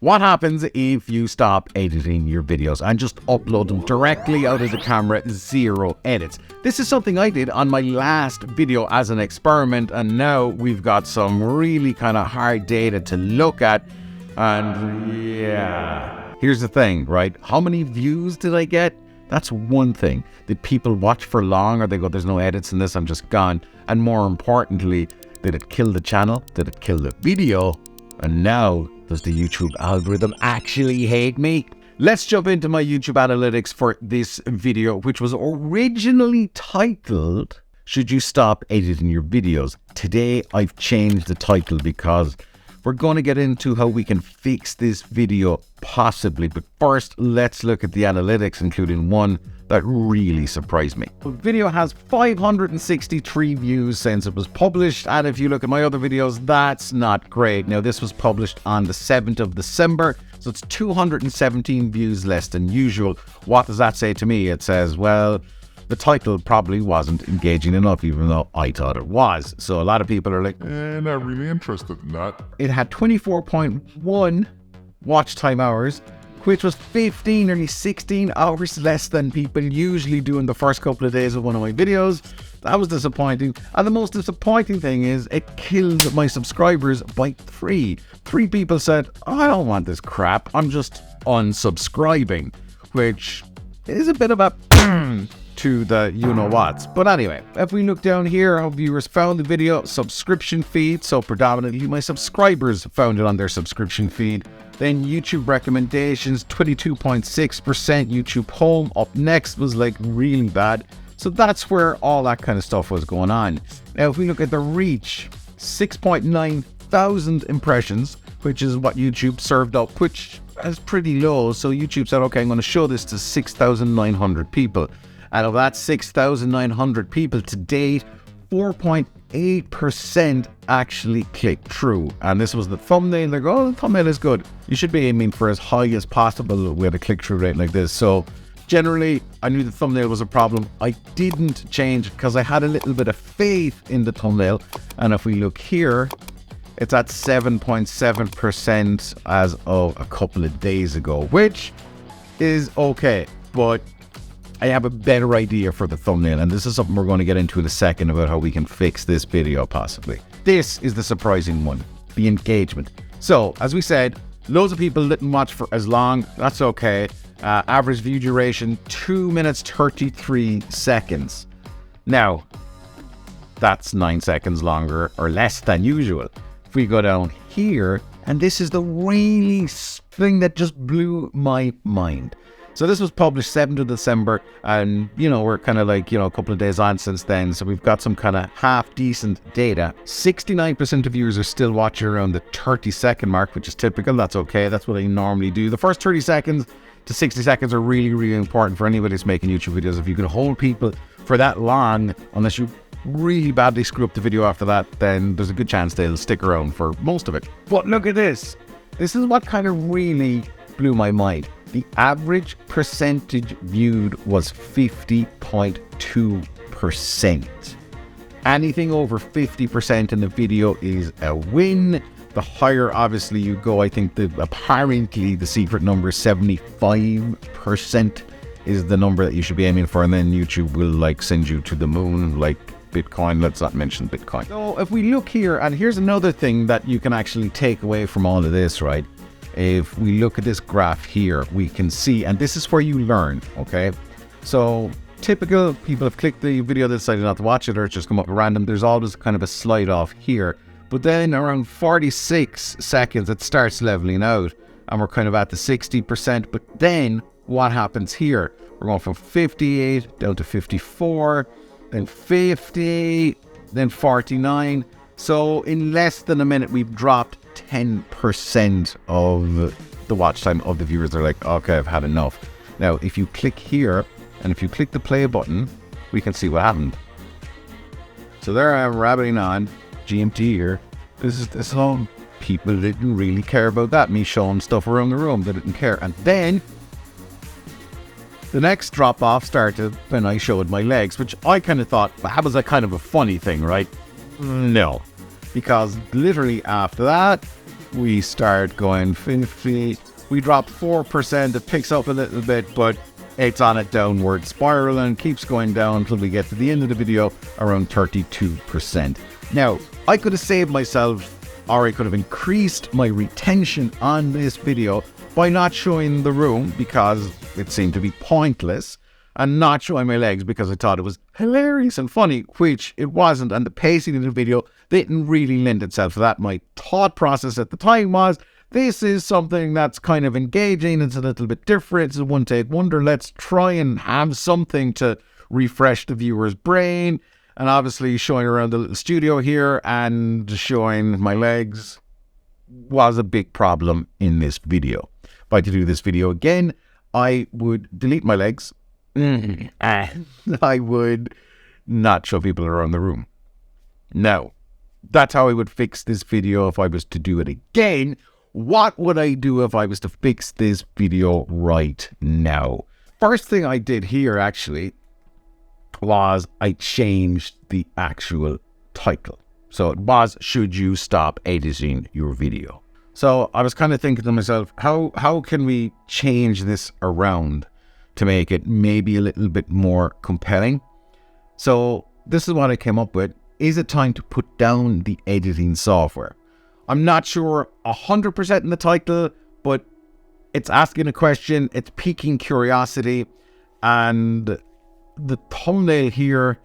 What happens if you stop editing your videos and just upload them directly out of the camera, zero edits? This is something I did on my last video as an experiment, and now we've got some really kind of hard data to look at. And yeah, here's the thing, right? How many views did I get? That's one thing. Did people watch for long, or they go, there's no edits in this, I'm just gone? And more importantly, did it kill the channel? Did it kill the video? And now, does the YouTube algorithm actually hate me? Let's jump into my YouTube analytics for this video, which was originally titled, Should You Stop Editing Your Videos? Today, I've changed the title because we're going to get into how we can fix this video possibly. But first, let's look at the analytics, including one that really surprised me. The video has 563 views since it was published, and if you look at my other videos, that's not great. Now, this was published on the 7th of December, so it's 217 views less than usual. What does that say to me? It says, well, the title probably wasn't engaging enough, even though I thought it was. So a lot of people are like, not really interested in that. It had 24.1 watch time hours, which was 15, nearly 16 hours less than people usually do in the first couple of days of one of my videos. That was disappointing. And the most disappointing thing is it killed my subscribers by 3. 3 people said, I don't want this crap, I'm just unsubscribing, which is a bit of a to the you-know-whats. But anyway, if we look down here, how viewers found the video, subscription feed, so predominantly my subscribers found it on their subscription feed. Then YouTube recommendations, 22.6%. YouTube home up next was like really bad. So that's where all that kind of stuff was going on. Now, if we look at the reach, 6.9 thousand impressions, which is what YouTube served up, which is pretty low. So YouTube said, okay, I'm going to show this to 6,900 people. Out of that 6,900 people to date, 4.8% actually clicked through. And this was the thumbnail. They go, oh, the thumbnail is good. You should be aiming for as high as possible with a click-through rate like this. So generally, I knew the thumbnail was a problem. I didn't change because I had a little bit of faith in the thumbnail. And if we look here, it's at 7.7% as of a couple of days ago, which is okay. But I have a better idea for the thumbnail, and this is something we're going to get into in a second about how we can fix this video possibly. This is the surprising one, the engagement. So, as we said, loads of people didn't watch for as long. That's okay. Average view duration, 2 minutes 33 seconds. Now, that's 9 seconds longer or less than usual. If we go down here, and this is the really thing that just blew my mind. So this was published 7th of December, and, you know, we're kind of like, you know, a couple of days on since then, so we've got some kind of half-decent data. 69% of viewers are still watching around the 30-second mark, which is typical. That's okay. That's what I normally do. The first 30 seconds to 60 seconds are really, really important for anybody that's making YouTube videos. If you can hold people for that long, unless you really badly screw up the video after that, then there's a good chance they'll stick around for most of it. But look at this. This is what kind of really blew my mind. The average percentage viewed was 50.2%. Anything over 50% in the video is a win. The higher, obviously, you go, I think apparently the secret number is 75% is the number that you should be aiming for, and then YouTube will like send you to the moon like Bitcoin. Let's not mention Bitcoin. So if we look here, and here's another thing that you can actually take away from all of this, right? If we look at this graph here, we can see, and this is where you learn, okay? So typical people have clicked the video, they decided not to watch it, or it's just come up random. There's always kind of a slide off here. But then around 46 seconds, it starts leveling out, and we're kind of at the 60%. But then what happens here? We're going from 58 down to 54, then 50, then 49. So in less than a minute, we've dropped 10% of the watch time of the viewers. They're like, okay, I've had enough. Now, if you click here, and if you click the play button, we can see what happened. So there I am rabbiting on, GMT here. This is this home. People didn't really care about that. Me showing stuff around the room, they didn't care. And then the next drop off started when I showed my legs, which I kind of thought, well, that was a kind of a funny thing, right? No, because literally after that, we start going 50. We drop 4%. It picks up a little bit, but it's on a downward spiral and keeps going down until we get to the end of the video around 32%. Now, I could have saved myself, or I could have increased my retention on this video by not showing the room because it seemed to be pointless, and not showing my legs because I thought it was hilarious and funny, which it wasn't, and the pacing of the video didn't really lend itself to that. My thought process at the time was, this is something that's kind of engaging, it's a little bit different, it's a one-take wonder, let's try and have something to refresh the viewer's brain. And obviously showing around the little studio here and showing my legs was a big problem in this video. If I had to do this video again, I would delete my legs. I would not show people around the room. Now, that's how I would fix this video if I was to do it again. What would I do if I was to fix this video right now? First thing I did here actually was I changed the actual title. So it was, should you stop editing your video? So I was kind of thinking to myself, how can we change this around to make it maybe a little bit more compelling? So this is what I came up with. Is it time to put down the editing software? I'm not sure 100% in the title, but it's asking a question, it's piquing curiosity, and the thumbnail here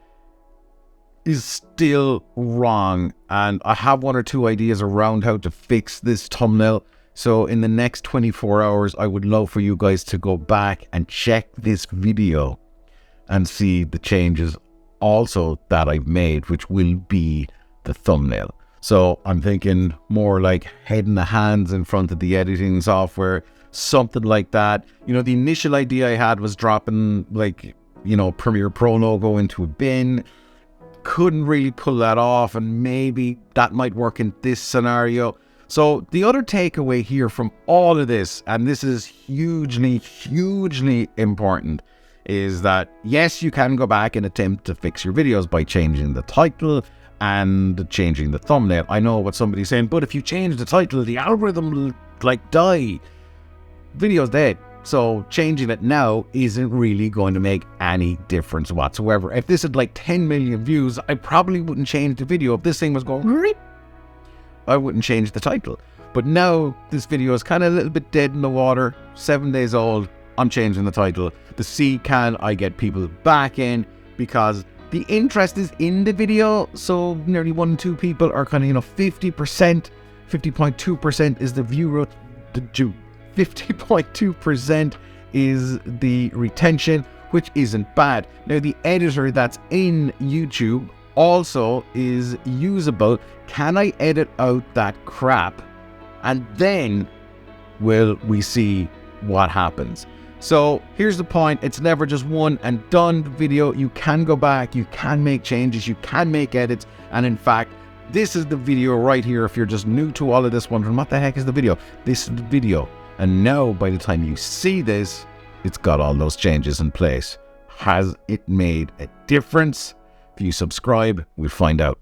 is still wrong, and I have one or two ideas around how to fix this thumbnail. So in the next 24 hours, I would love for you guys to go back and check this video and see the changes also that I've made, which will be the thumbnail. So I'm thinking more like head in the hands in front of the editing software, something like that. You know, the initial idea I had was dropping like, you know, Premiere Pro logo into a bin. Couldn't really pull that off, and maybe that might work in this scenario. So the other takeaway here from all of this, and this is hugely important, is that yes, you can go back and attempt to fix your videos by changing the title and changing the thumbnail. I know what somebody's saying, but if you change the title, the algorithm will like die. Video's dead. So changing it now isn't really going to make any difference whatsoever. If this had like 10 million views, I probably wouldn't change the video. If this thing was going, I wouldn't change the title. But now this video is kind of a little bit dead in the water, 7 days old. I'm changing the title. To see can I get people back in, because the interest is in the video. So nearly 1 in 2 people are kind of, you know, 50%, 50.2% is the viewer, 50.2% is the retention, which isn't bad. Now the editor that's in YouTube also is usable. Can I edit out that crap? And then will we see what happens? So here's the point. It's never just one and done video. You can go back, you can make changes, you can make edits. And in fact, this is the video right here. If you're just new to all of this, wondering what the heck is the video? This is the video. And now by the time you see this, it's got all those changes in place. Has it made a difference? If you subscribe, we'll find out.